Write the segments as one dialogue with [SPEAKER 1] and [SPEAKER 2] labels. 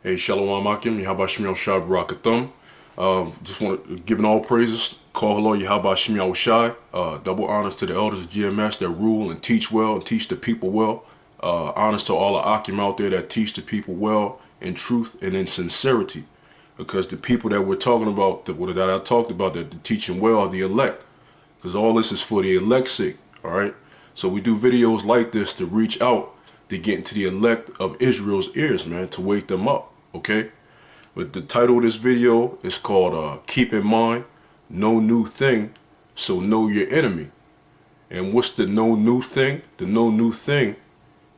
[SPEAKER 1] Hey, Shalom Akim, Yahaba Shemiel Shai Barakathum. Just want to give all praises. Call hello, Yahaba Shemiel Shai. Double honors to the elders of GMS that rule and teach well and teach the people well. Honors to all the Akim out there that teach the people well in truth and in sincerity. Because the people that we're talking about, that I talked about, that are teaching well are the elect. Because all this is for the elect's sake, all right? So we do videos like this to reach out to get into the elect of Israel's ears, man, to wake them up, okay? But the title of this video is called Keep in Mind, No New Thing, So Know Your Enemy. And what's the no new thing? The no new thing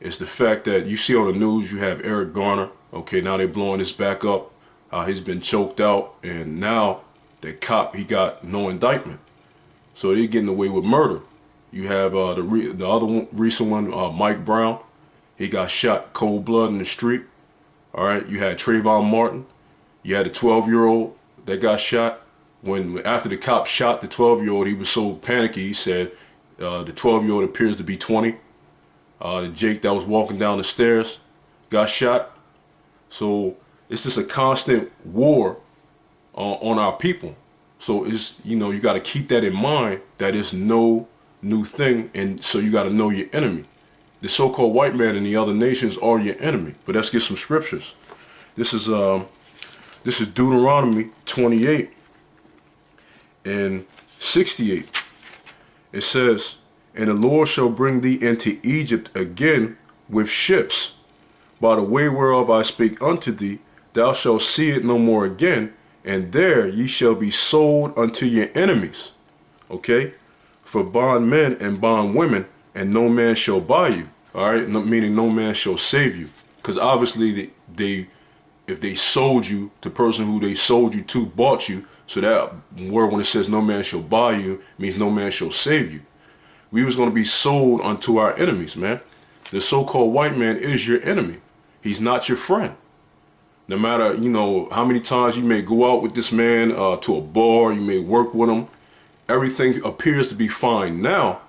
[SPEAKER 1] is the fact that you see on the news, you have Eric Garner, okay, now they're blowing this back up. He's been choked out, and now the cop, he got no indictment. So they're getting away with murder. You have the other one, recent one, Mike Brown. He got shot cold blood in the street. All right. You had Trayvon Martin. You had a 12-year-old that got shot. After the cop shot the 12-year-old, he was so panicky. He said the 12-year-old appears to be 20. The Jake that was walking down the stairs got shot. So it's just a constant war on our people. So it's, you got to keep that in mind, that is no new thing. And so you got to know your enemy. The so-called white man and the other nations are your enemy. But let's get some scriptures. This is Deuteronomy 28 and 68. It says, "And the Lord shall bring thee into Egypt again with ships. By the way whereof I spake unto thee, thou shalt see it no more again, and there ye shall be sold unto your enemies." Okay? "For bondmen and bondwomen, and no man shall buy you." All right? Meaning no man shall save you. Because obviously if they sold you, the person who they sold you to bought you. So that word, when it says no man shall buy you, means no man shall save you. We was going to be sold unto our enemies, man. The so-called white man is your enemy. He's not your friend. No matter, how many times you may go out with this man to a bar, you may work with him, everything appears to be fine now.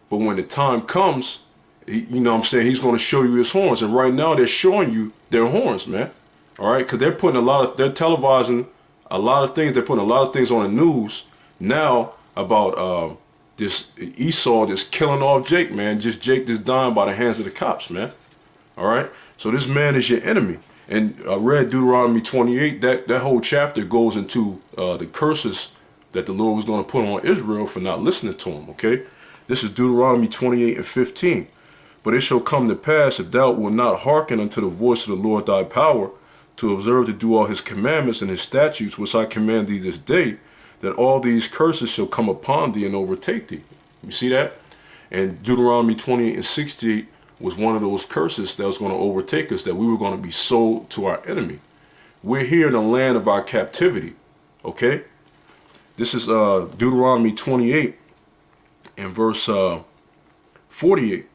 [SPEAKER 1] But when the time comes, he's going to show you his horns. And right now they're showing you their horns, man. All right? Because they're televising a lot of things. They're putting a lot of things on the news now about this Esau just killing off Jake, man. Jake just dying by the hands of the cops, man. All right? So this man is your enemy. And I read Deuteronomy 28. That whole chapter goes into the curses that the Lord was going to put on Israel for not listening to him, okay? This is Deuteronomy 28 and 15. "But it shall come to pass, if thou wilt not hearken unto the voice of the Lord thy power, to observe to do all his commandments and his statutes, which I command thee this day, that all these curses shall come upon thee and overtake thee." You see that? And Deuteronomy 28 and 68 was one of those curses that was going to overtake us, that we were going to be sold to our enemy. We're here in the land of our captivity, okay? This is Deuteronomy 28 and verse 48.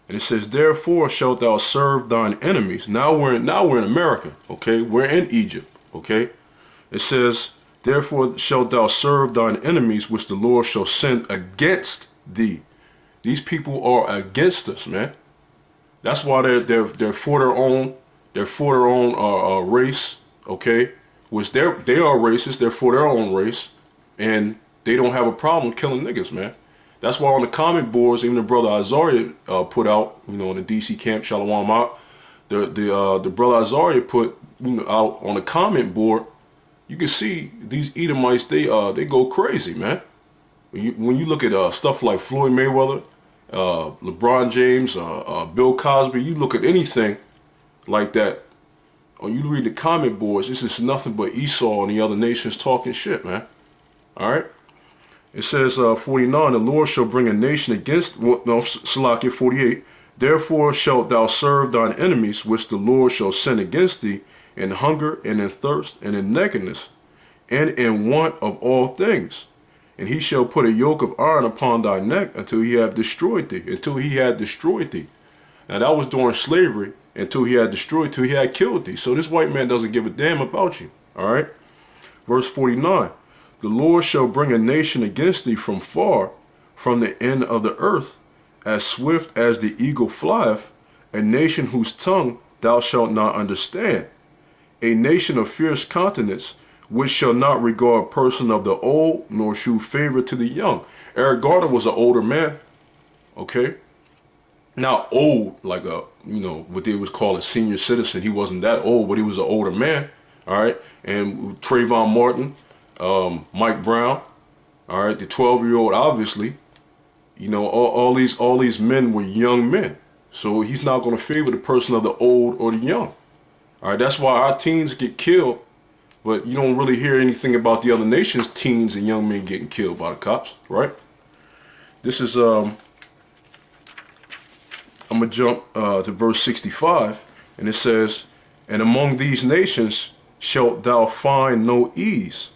[SPEAKER 1] And it says, "Therefore shalt thou serve thine enemies." Now we're in America, okay? We're in Egypt, okay? It says, "Therefore shalt thou serve thine enemies, which the Lord shall send against thee." These people are against us, man. That's why they're for their own. They're for their own race, okay? Which they are racist. They're for their own race, and they don't have a problem killing niggas, man. That's why on the comment boards, even the brother Azaria put out, in the DC camp, Shalom out, the brother Azaria put out on the comment board. You can see these Edomites, they go crazy, man. When you look at stuff like Floyd Mayweather, LeBron James, Bill Cosby, you look at anything like that, or you read the comment boards, it's just nothing but Esau and the other nations talking shit, man. All right? It says 49, "The Lord shall bring a nation against," Salakia 48, "Therefore shalt thou serve thine enemies, which the Lord shall send against thee, in hunger and in thirst and in nakedness, and in want of all things. And he shall put a yoke of iron upon thy neck until he have destroyed thee." Until he had destroyed thee. Now that was during slavery, until he had destroyed, till he had killed thee. So this white man doesn't give a damn about you. All right? Verse 49, "The Lord shall bring a nation against thee from far, from the end of the earth, as swift as the eagle flieth, a nation whose tongue thou shalt not understand. a nation of fierce countenance, which shall not regard person of the old, nor shew favor to the young. Eric Garner was an older man, okay? Not old, like a, what they was called a senior citizen. He wasn't that old, but he was an older man, all right? And Trayvon Martin, Mike Brown, all right, the 12-year-old, obviously, all these men were young men. So he's not going to favor the person of the old or the young. All right, that's why our teens get killed, but you don't really hear anything about the other nations' teens and young men getting killed by the cops, right? This is, I'm going to jump to verse 65, and it says, and among these nations shalt thou find no ease.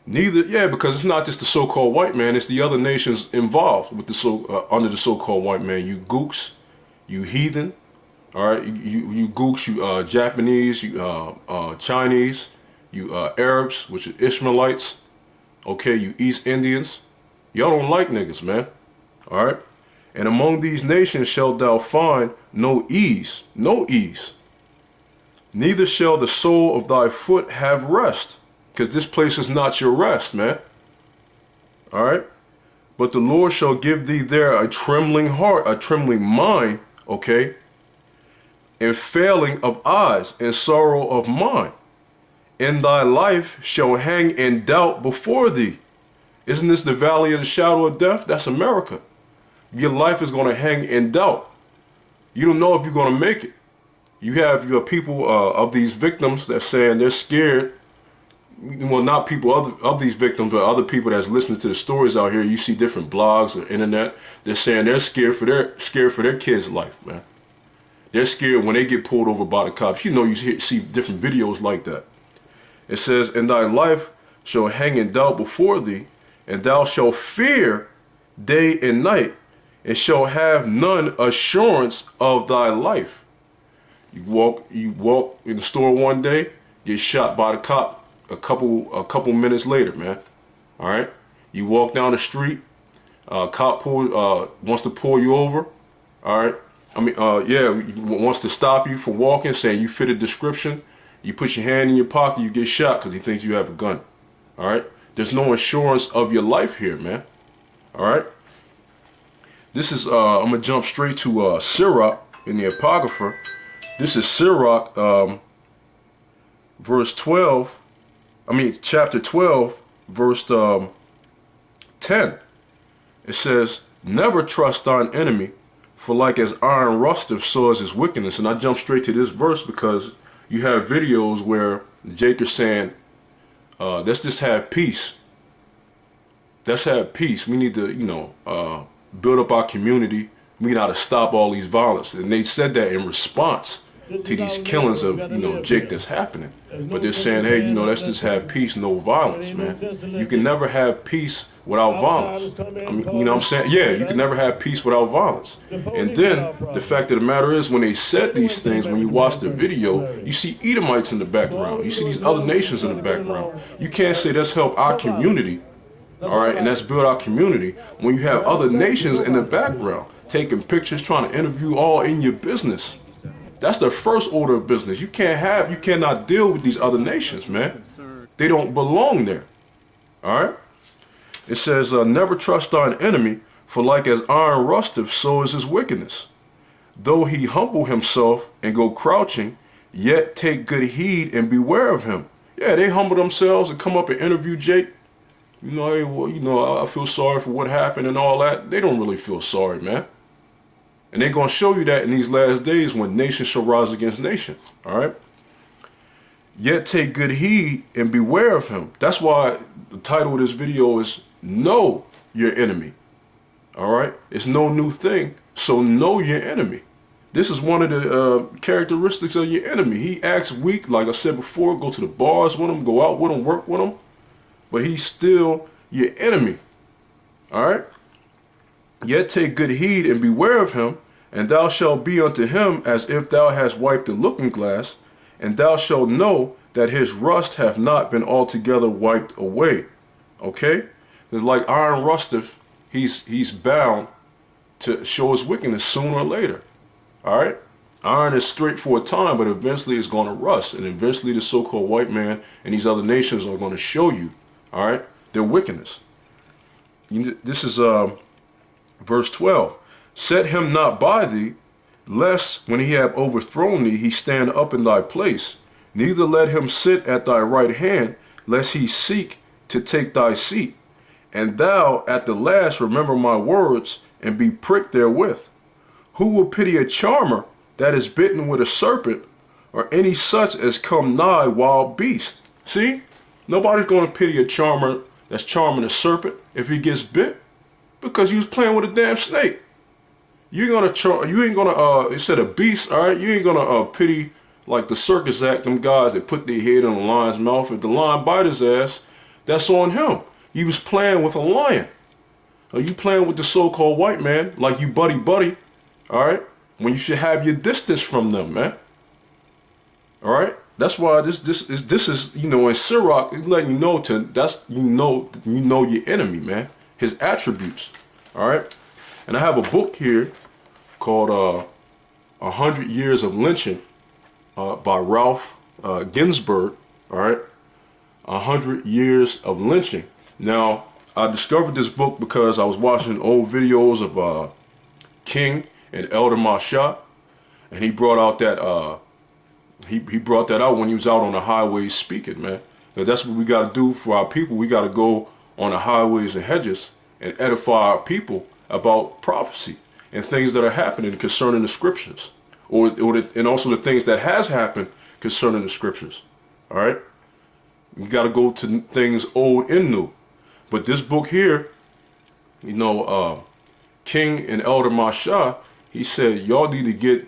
[SPEAKER 1] Neither, because it's not just the so-called white man, it's the other nations involved with the under the so-called white man. You gooks, you heathen, all right, you gooks, you Japanese, you Chinese, you Arabs, which are Ishmaelites, okay, you East Indians. Y'all don't like niggas, man, all right? And among these nations shalt thou find no ease, neither shall the sole of thy foot have rest, because this place is not your rest, man, all right? But the Lord shall give thee there a trembling heart, a trembling mind, okay, and failing of eyes and sorrow of mind. And thy life shall hang in doubt before thee. Isn't this the valley of the shadow of death? That's America. Your life is going to hang in doubt. You don't know if you're going to make it. You have your people of these victims that's saying they're scared. Well, not people of these victims, but other people that's listening to the stories out here. You see different blogs or internet. They're saying they're scared for their kids' life, man. They're scared when they get pulled over by the cops. You see different videos like that. It says, and thy life shall hang in doubt before thee, and thou shalt fear day and night, and shall have none assurance of thy life. You walk in the store one day, get shot by the cop a couple minutes later, man. All right. You walk down the street, cop wants to pull you over. All right. Wants to stop you from walking, saying you fit a description. You put your hand in your pocket, you get shot because he thinks you have a gun. All right. There's no insurance of your life here, man. All right. This is, I'm going to jump straight to Sirach in the Apocrypha. This is Sirach, chapter 12, verse 10. It says, never trust thine enemy, for like as iron rusteth, so is his wickedness. And I jump straight to this verse because you have videos where Jake is saying, let's just have peace. Let's have peace. We need to, build up our community. We got to stop all these violence. And they said that in response to these killings of, Jake that's happening. But they're saying, hey, let's just have peace, no violence, man. You can never have peace without violence. I mean, what I'm saying? Yeah, you can never have peace without violence. And then the fact of the matter is, when they said these things, when you watch the video, you see Edomites in the background. You see these other nations in the background. You can't say that's help our community, all right, and that's build our community when you have other nations in the background taking pictures, trying to interview all in your business. That's the first order of business. You cannot deal with these other nations, man. They don't belong there. All right? It says, never trust thine enemy, for like as iron rusteth, so is his wickedness. Though he humble himself and go crouching, yet take good heed and beware of him. Yeah, they humble themselves and come up and interview Jake. Hey, well, I feel sorry for what happened and all that. They don't really feel sorry, man. And they're going to show you that in these last days when nation shall rise against nation. All right? Yet take good heed and beware of him. That's why the title of this video is Know Your Enemy. All right? It's no new thing. So know your enemy. This is one of the characteristics of your enemy. He acts weak, like I said before. Go to the bars with him, go out with him, work with him. But he's still your enemy. All right? Yet take good heed and beware of him, and thou shalt be unto him as if thou hast wiped the looking glass, and thou shalt know that his rust hath not been altogether wiped away. Okay? It's like iron rusteth, he's bound to show his wickedness sooner or later. All right? Iron is straight for a time, but eventually it's going to rust. And eventually the so-called white man and these other nations are going to show you, all right, their wickedness. This is verse 12. Set him not by thee, lest when he have overthrown thee, he stand up in thy place. Neither let him sit at thy right hand, lest he seek to take thy seat. And thou at the last remember my words, and be pricked therewith. Who will pity a charmer that is bitten with a serpent, or any such as come nigh wild beast? See, nobody's going to pity a charmer that's charming a serpent if he gets bit, because he was playing with a damn snake. You ain't gonna instead of beast, all right, you ain't gonna pity like the circus act, them guys that put their head in a lion's mouth. If the lion bite his ass, that's on him. He was playing with a lion. Are you playing with the so-called white man like you buddy, all right? When you should have your distance from them, man. All right? That's why this is you know, in Sirach, it's letting you know you know your enemy, man. His attributes. All right? And I have a book here called 100 Years of Lynching by Ralph Ginsburg. All right? 100 Years of Lynching. Now, I discovered this book because I was watching old videos of King and Elder Mashat, and he brought out that he brought that out when he was out on the highways speaking, man. Now, that's what we got to do for our people. We got to go on the highways and hedges and edify our people about prophecy and things that are happening concerning the scriptures, and also the things that has happened concerning the scriptures. All right, we got to go to things old and new. But this book here, you know, King and Elder Masha, he said, y'all need to get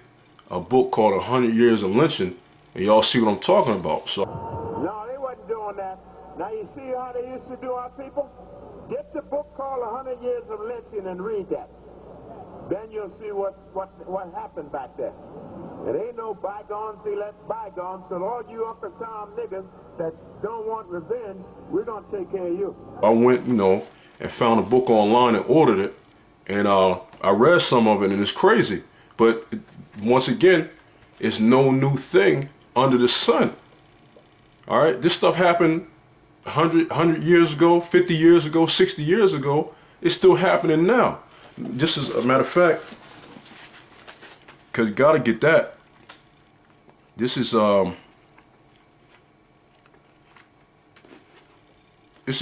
[SPEAKER 1] a book called 100 Years of Lynching, and y'all see what I'm talking about. So
[SPEAKER 2] no, they wasn't doing that. Now you see how they used to do our people? Get the book called 100 Years of Lynching and read that. Then you'll see what happened back there. It ain't no bygones, they let bygones. So all you upper town niggas that don't want revenge, we're gonna take care of you.
[SPEAKER 1] I went, you know, and found a book online and ordered it, and I read some of it, and it's crazy. But once again, it's no new thing under the sun. All right, this stuff happened 100 years ago, 50 years ago, 60 years ago. It's still happening now. Just as a matter of fact, because you got to get that. This is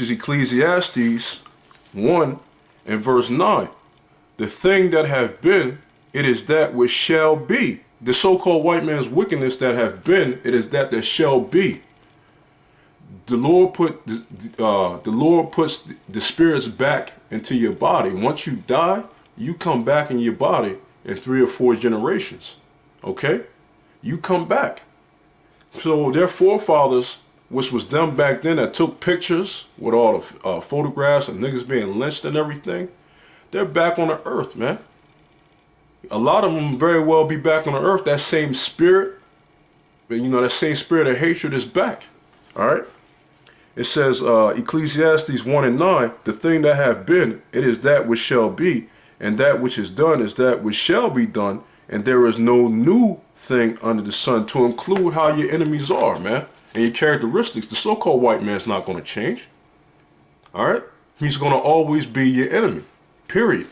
[SPEAKER 1] Ecclesiastes 1 and verse 9. The thing that have been, it is that which shall be. The so-called white man's wickedness that have been, it is that shall be. The Lord puts the spirits back into your body. Once you die, you come back in your body in 3 or 4 generations. Okay? You come back. So their forefathers, which was them back then, that took pictures with all the photographs and niggas being lynched and everything, they're back on the earth, man. A lot of them very well be back on the earth. That same spirit, you know, that same spirit of hatred is back. All right? It says, Ecclesiastes 1 and 9, the thing that have been, it is that which shall be, and that which is done is that which shall be done, and there is no new thing under the sun, to include how your enemies are, man, and your characteristics. The so-called white man's not going to change. All right? He's going to always be your enemy, period.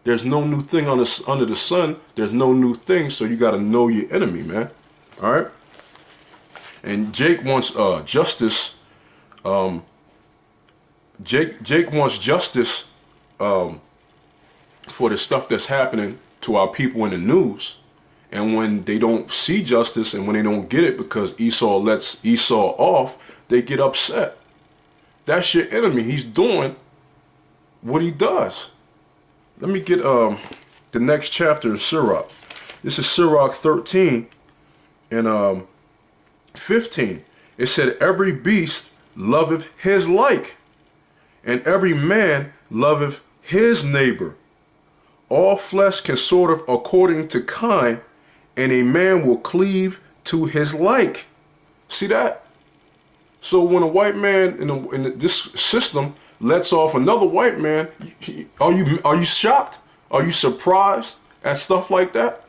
[SPEAKER 1] There's no new thing under the sun. There's no new thing, so you got to know your enemy, man. All right? And Jake wants justice. Jake wants justice for the stuff that's happening to our people in the news. And when they don't see justice and when they don't get it because Esau lets Esau off, they get upset. That's your enemy. He's doing what he does. Let me get the next chapter in Sirach. This is Sirach 13 and 15. It said, every beast loveth his like, and every man loveth his neighbor. All flesh can sorteth according to kind, and a man will cleave to his like. See that? So when a white man in this system lets off another white man, are you shocked? Are you surprised at stuff like that?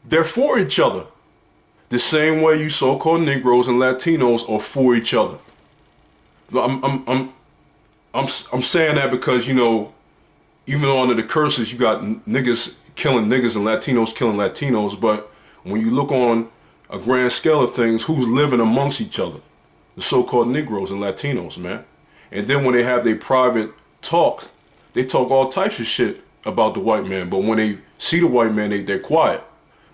[SPEAKER 1] They're for each other. The same way you so-called Negroes and Latinos are for each other. I'm saying that because, you know, even though under the curses you got niggas killing niggas and Latinos killing Latinos, but when you look on a grand scale of things, who's living amongst each other? The so-called Negroes and Latinos, man. And then when they have their private talk, they talk all types of shit about the white man. But when they see the white man, they're quiet.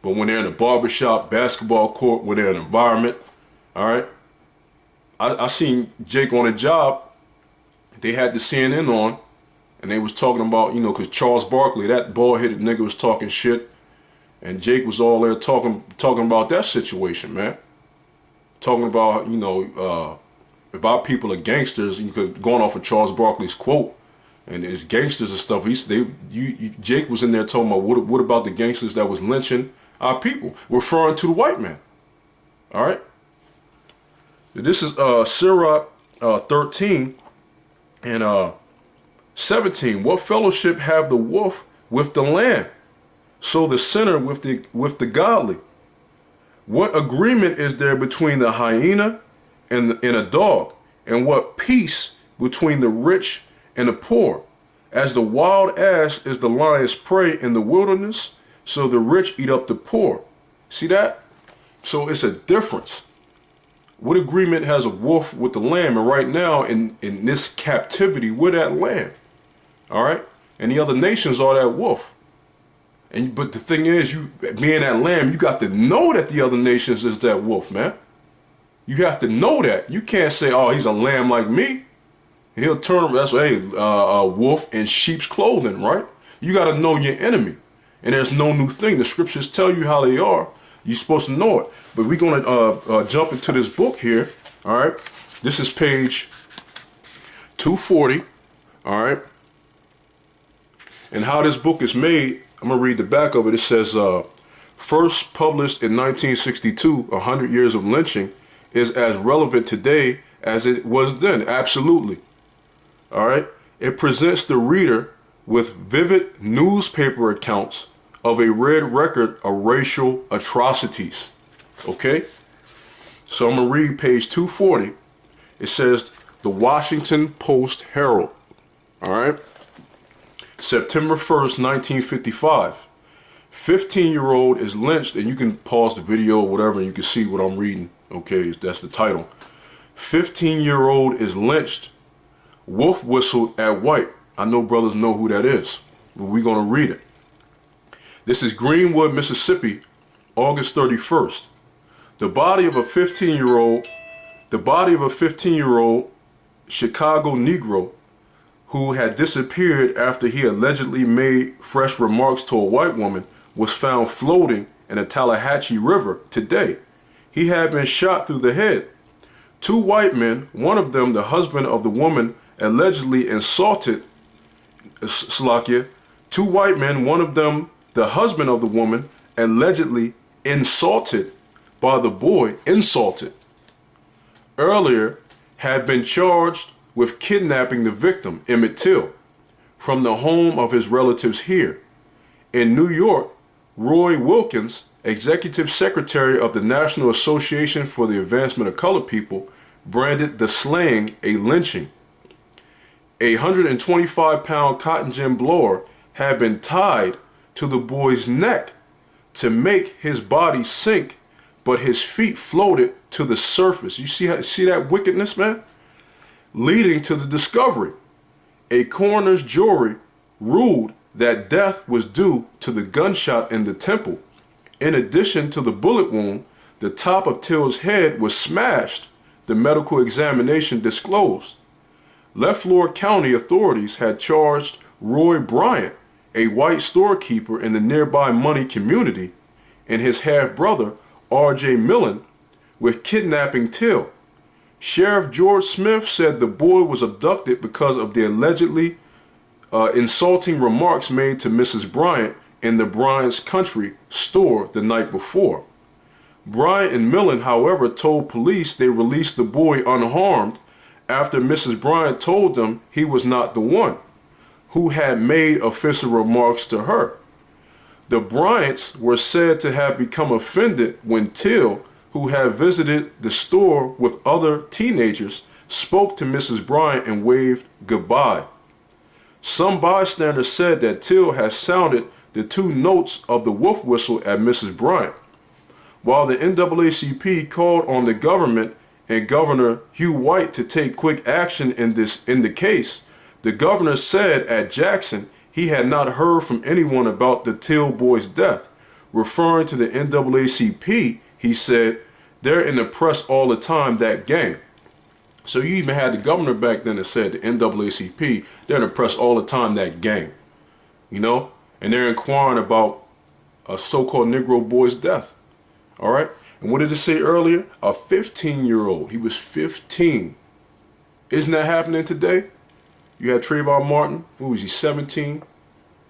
[SPEAKER 1] But when they're in a barbershop, basketball court, when they're in an environment, all right? I seen Jake on a job. They had the CNN on, and they was talking about, you know, because Charles Barkley, that bald-headed nigga, was talking shit. And Jake was all there talking about that situation, man. Talking about, you know, if our people are gangsters, you could going off of Charles Barkley's quote, and it's gangsters and stuff. Jake was in there talking about what about the gangsters that was lynching our people, referring to the white man. All right. This is Sirach 13 and 17. What fellowship have the wolf with the lamb? So the sinner with the godly. What agreement is there between the hyena and a dog? And what peace between the rich and the poor? As the wild ass is the lion's prey in the wilderness, so the rich eat up the poor. See that? So it's a difference. What agreement has a wolf with the lamb? And right now in this captivity, we're that lamb. All right? And the other nations are that wolf. But the thing is, you being that lamb, you got to know that the other nations is that wolf, man. You have to know that. You can't say, oh, he's a lamb like me. And he'll turn him, that's a wolf in sheep's clothing, right? You got to know your enemy. And there's no new thing. The scriptures tell you how they are. You're supposed to know it. But we're going to jump into this book here, all right? This is page 240, all right? And how this book is made, I'm going to read the back of it. It says, first published in 1962, 100 Years of Lynching is as relevant today as it was then. Absolutely. All right. It presents the reader with vivid newspaper accounts of a red record of racial atrocities. Okay. So I'm going to read page 240. It says, the Washington Post Herald. All right. September 1st, 1955. 15-year-old is lynched, and you can pause the video or whatever, and you can see what I'm reading. Okay, that's the title. 15-year-old is lynched. Wolf whistled at white. I know brothers know who that is, but we're going to read it. This is Greenwood, Mississippi, August 31st. The body of a 15-year-old Chicago Negro who had disappeared after he allegedly made fresh remarks to a white woman, was found floating in the Tallahatchie River today. He had been shot through the head. Two white men, one of them the husband of the woman allegedly insulted, two white men, one of them the husband of the woman allegedly insulted by the boy, earlier had been charged with kidnapping the victim, Emmett Till, from the home of his relatives here. In New York, Roy Wilkins, Executive Secretary of the National Association for the Advancement of Colored People, branded the slaying a lynching. A 125-pound cotton gin blower had been tied to the boy's neck to make his body sink, but his feet floated to the surface. You see that wickedness, man? Leading to the discovery. A coroner's jury ruled that death was due to the gunshot in the temple. In addition to the bullet wound, the top of Till's head was smashed, the medical examination disclosed. Leflore County authorities had charged Roy Bryant, a white storekeeper in the nearby Money community, and his half-brother, R.J. Millen, with kidnapping Till. Sheriff George Smith said the boy was abducted because of the allegedly insulting remarks made to Mrs. Bryant in the Bryant's Country store the night before. Bryant and Millen, however, told police they released the boy unharmed after Mrs. Bryant told them he was not the one who had made offensive remarks to her. The Bryants were said to have become offended when Till, who had visited the store with other teenagers, spoke to Mrs. Bryant and waved goodbye. Some bystanders said that Till had sounded the 2 notes of the wolf whistle at Mrs. Bryant. While the NAACP called on the government and Governor Hugh White to take quick action in the case, the governor said at Jackson he had not heard from anyone about the Till boy's death. Referring to the NAACP, he said, "They're in the press all the time, that gang." So you even had the governor back then that said the NAACP, they're in the press all the time, that gang. You know? And they're inquiring about a so-called Negro boy's death. All right? And what did it say earlier? A 15-year-old. He was 15. Isn't that happening today? You had Trayvon Martin. Who was he? 17.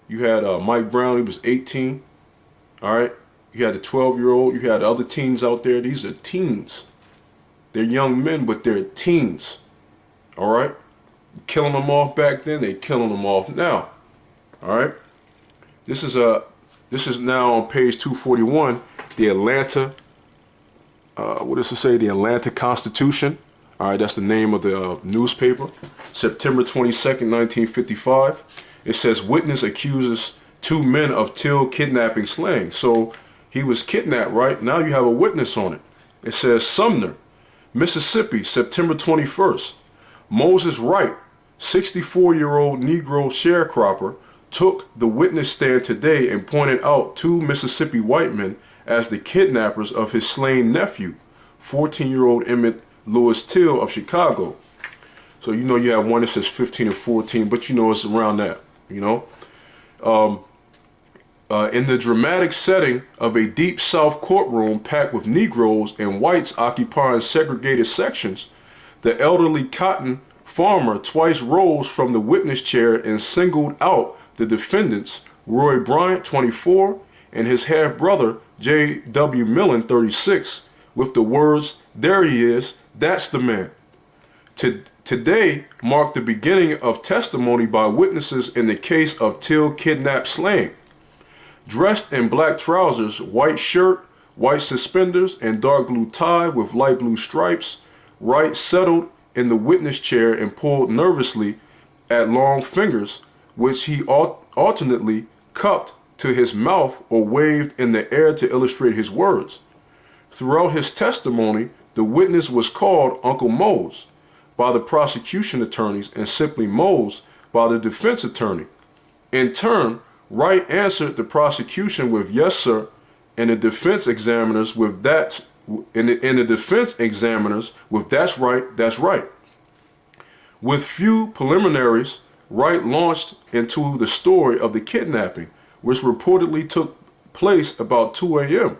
[SPEAKER 1] You had Mike Brown. He was 18. All right? You had the 12-year-old. You had other teens out there. These are teens. They're young men, but they're teens. All right? Killing them off back then. They're killing them off now. All right? This is now on page 241. The Atlanta, what does it say? The Atlanta Constitution. All right, that's the name of the newspaper. September 22nd, 1955. It says, witness accuses 2 men of Till kidnapping slaying. So he was kidnapped, right? Now you have a witness on it. It says, Sumner, Mississippi, September 21st. Moses Wright, 64-year-old Negro sharecropper, took the witness stand today and pointed out 2 Mississippi white men as the kidnappers of his slain nephew, 14-year-old Emmett Lewis Till of Chicago. So you know you have one that says 15 and 14, but you know it's around that, you know. In the dramatic setting of a Deep South courtroom packed with Negroes and whites occupying segregated sections, the elderly cotton farmer twice rose from the witness chair and singled out the defendants, Roy Bryant, 24, and his half-brother, J.W. Millen, 36, with the words, "There he is, that's the man." Today marked the beginning of testimony by witnesses in the case of Till kidnap slaying. Dressed in black trousers, white shirt, white suspenders, and dark blue tie with light blue stripes, Wright settled in the witness chair and pulled nervously at long fingers, which he alternately cupped to his mouth or waved in the air to illustrate his words. Throughout his testimony, the witness was called Uncle Mose by the prosecution attorneys and simply Mose by the defense attorney. In turn, Wright answered the prosecution with "yes, sir," and the defense examiners with "that's right, that's right." With few preliminaries, Wright launched into the story of the kidnapping, which reportedly took place about 2 a.m.,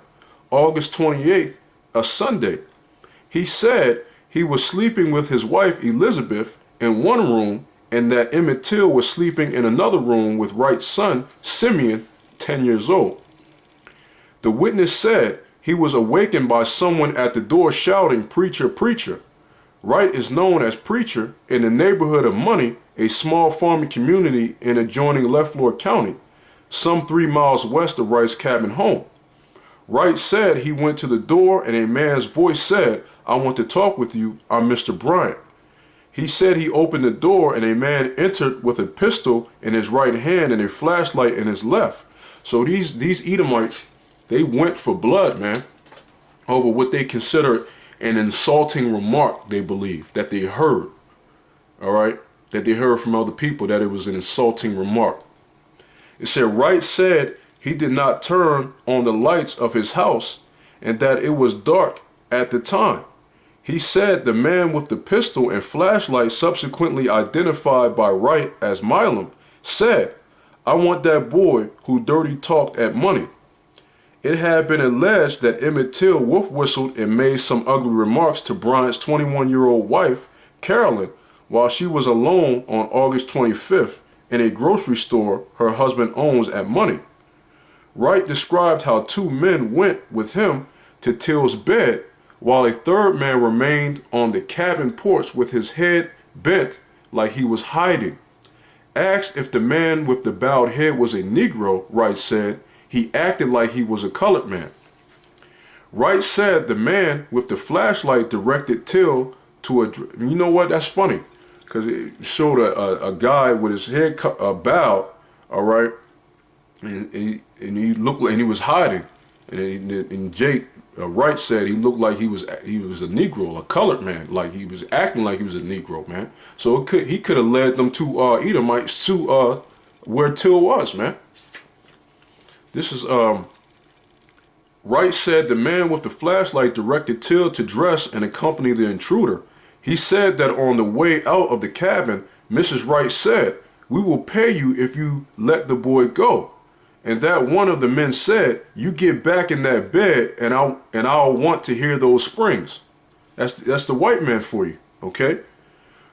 [SPEAKER 1] August 28th, a Sunday. He said he was sleeping with his wife Elizabeth in one room and that Emmett Till was sleeping in another room with Wright's son, Simeon, 10 years old. The witness said he was awakened by someone at the door shouting, "Preacher, preacher." Wright is known as Preacher in the neighborhood of Money, a small farming community in adjoining Leflore County, some 3 miles west of Wright's cabin home. Wright said he went to the door and a man's voice said, "I want to talk with you. I'm Mr. Bryant." He said he opened the door and a man entered with a pistol in his right hand and a flashlight in his left. So these Edomites, they went for blood, man, over what they consider an insulting remark, they believe, that they heard, all right, that they heard from other people, that it was an insulting remark. It said Wright said he did not turn on the lights of his house and that it was dark at the time. He said the man with the pistol and flashlight, subsequently identified by Wright as Milam, said, "I want that boy who dirty talked at money." It had been alleged that Emmett Till wolf whistled and made some ugly remarks to Bryant's 21-year-old wife, Carolyn, while she was alone on August 25th in a grocery store her husband owns at Money. Wright described how 2 men went with him to Till's bed while a third man remained on the cabin porch with his head bent like he was hiding. Asked if the man with the bowed head was a Negro, Wright said, he acted like he was a colored man. Wright said the man with the flashlight directed Till to a... You know what? That's funny. Because it showed a guy with his head bowed, all right? And he looked like he was hiding. And Jake Wright said he looked like he was a Negro, a colored man, like he was acting like he was a Negro, man. So he could have led them to Edomites to where Till was, man. This is Wright said the man with the flashlight directed Till to dress and accompany the intruder. He said that on the way out of the cabin, Mrs. Wright said, "We will pay you if you let the boy go." And that one of the men said, "You get back in that bed and I'll want to hear those springs." That's the white man for you, okay?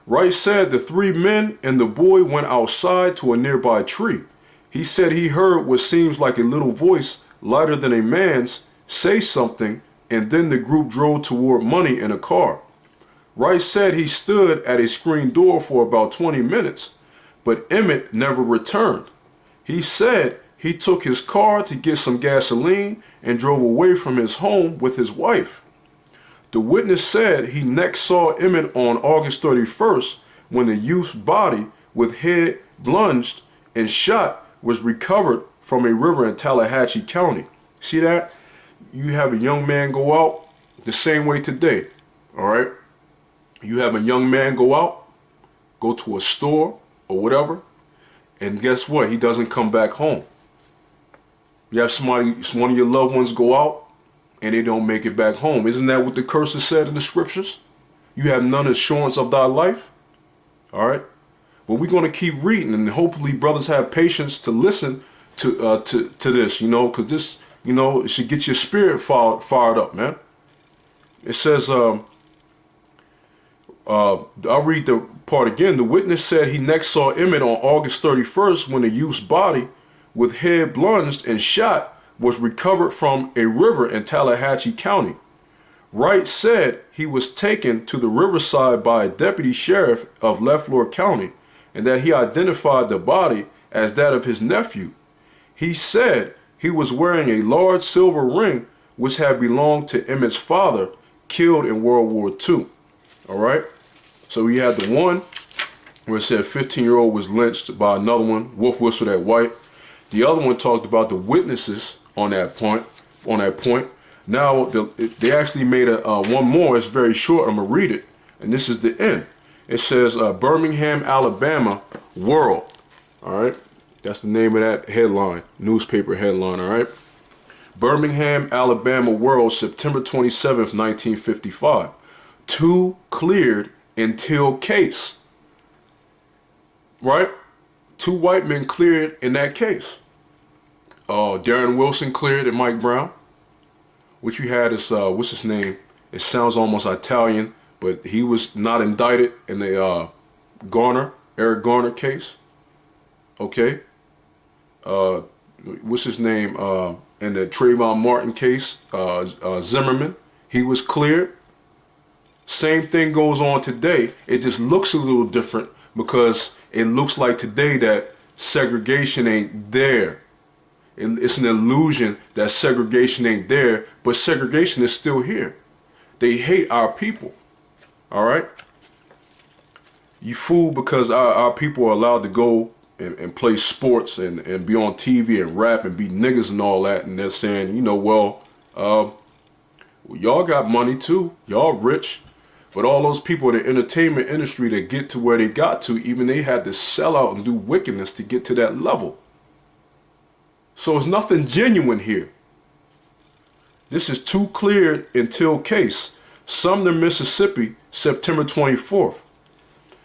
[SPEAKER 1] Wright said the three men and the boy went outside to a nearby tree. He said he heard what seems like a little voice lighter than a man's say something, and then the group drove toward money in a car. Wright said he stood at a screen door for about 20 minutes, but Emmett never returned. He said he took his car to get some gasoline and drove away from his home with his wife. The witness said he next saw Emmett on August 31st when the youth's body with head plunged and shot was recovered from a river in Tallahatchie County. See that? You have a young man go out the same way today, all right? You have a young man go out, go to a store or whatever, and guess what? He doesn't come back home. You have one of your loved ones go out and they don't make it back home. Isn't that what the curses said in the scriptures? You have none assurance of thy life. All right. But we're going to keep reading, and hopefully brothers have patience to listen to this, you know, because this, you know, it should get your spirit fired up, man. It says, I'll read the part again. The witness said he next saw Emmett on August 31st when the youth's body with head plunged and shot was recovered from a river in Tallahatchie County. Wright said he was taken to the riverside by a deputy sheriff of Leflore County and that he identified the body as that of his nephew. He said he was wearing a large silver ring which had belonged to Emmett's father, killed in World War II. All right? So we had the one where it said 15-year-old was lynched by another one, wolf whistled at White. The other one talked about the witnesses on that point. Now they actually made one more. It's very short. I'm gonna read it, and this is the end. It says Birmingham, Alabama World. All right, that's the name of that headline, newspaper headline. All right, Birmingham, Alabama World, September 27th, 1955. 2 cleared until case. Right, 2 white men cleared in that case. Darren Wilson cleared and Mike Brown. What you had is, what's his name? It sounds almost Italian, but he was not indicted in the Eric Garner case. Okay. What's his name? In the Trayvon Martin case, Zimmerman, he was cleared. Same thing goes on today. It just looks a little different because it looks like today that segregation ain't there. It's an illusion that segregation ain't there, but segregation is still here. They hate our people. All right? You fool because our people are allowed to go and play sports and be on TV and rap and be niggas and all that. And they're saying, you know, well, y'all got money too. Y'all rich. But all those people in the entertainment industry that get to where they got to, even they had to sell out and do wickedness to get to that level. So it's nothing genuine here. This is 2 cleared until case. Sumner, Mississippi, September 24th.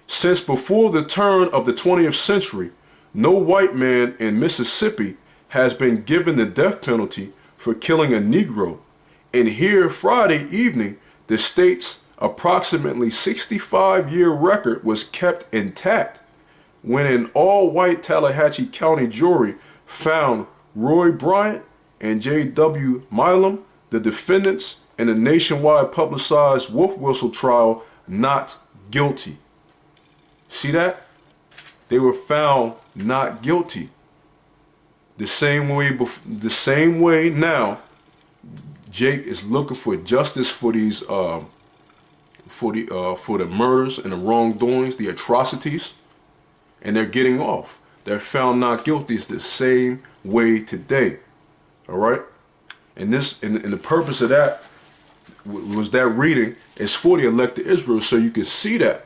[SPEAKER 1] Since before the turn of the 20th century, no white man in Mississippi has been given the death penalty for killing a Negro. And here Friday evening, the state's approximately 65-year record was kept intact when an all-white Tallahatchie County jury found Roy Bryant and J.W. Milam, the defendants in the nationwide publicized wolf whistle trial, not guilty. See that? They were found not guilty. The same way now, Jake is looking for justice for these for the murders and the wrongdoings, the atrocities, and they're getting off. They're found not guilty. It's the same way today. All right, and the purpose of that was that reading is for the elect of Israel, so you can see that.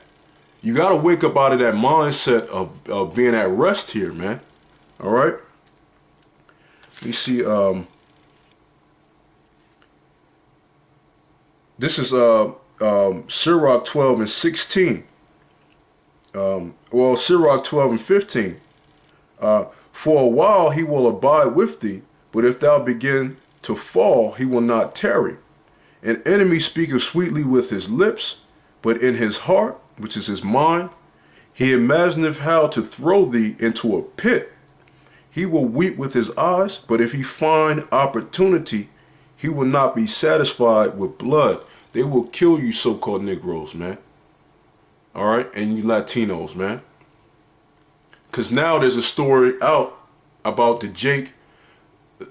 [SPEAKER 1] You got to wake up out of that mindset of being at rest here, man. All right. You see, this is Sirach 12 and 16. Well, Sirach 12 and 15. For a while he will abide with thee, but if thou begin to fall, he will not tarry. An enemy speaketh sweetly with his lips, but in his heart, which is his mind, he imagineth how to throw thee into a pit. He will weep with his eyes, but if he find opportunity, he will not be satisfied with blood. They will kill you so-called Negroes, man. All right, and you Latinos, man. Because now there's a story out about the Jake,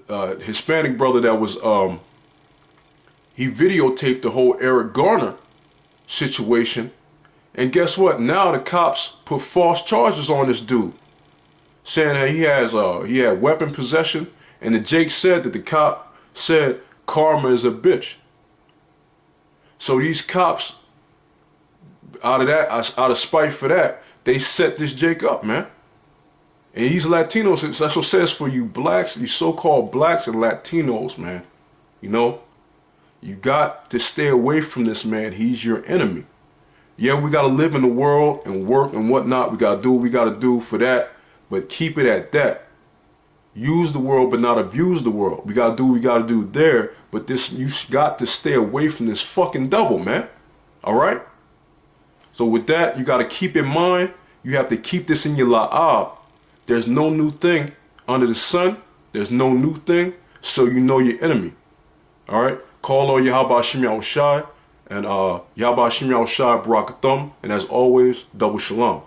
[SPEAKER 1] Hispanic brother that was, he videotaped the whole Eric Garner situation. And guess what? Now the cops put false charges on this dude, saying that he had weapon possession, and the Jake said that the cop said karma is a bitch. So these cops, out of spite for that, they set this Jake up, man. And these Latinos, that's what it says for you blacks, you so-called blacks and Latinos, man. You know, you got to stay away from this man. He's your enemy. Yeah, we got to live in the world and work and whatnot. We got to do what we got to do for that, but keep it at that. Use the world, but not abuse the world. We got to do what we got to do there, but you got to stay away from this fucking devil, man. All right? So with that, you got to keep in mind, you have to keep this in your la'ab. There's no new thing under the sun. There's no new thing, so you know your enemy. All right? Call on Yahweh Shem Yahushai, and Yahweh Shem Yahushai Barakathum, and as always, double shalom.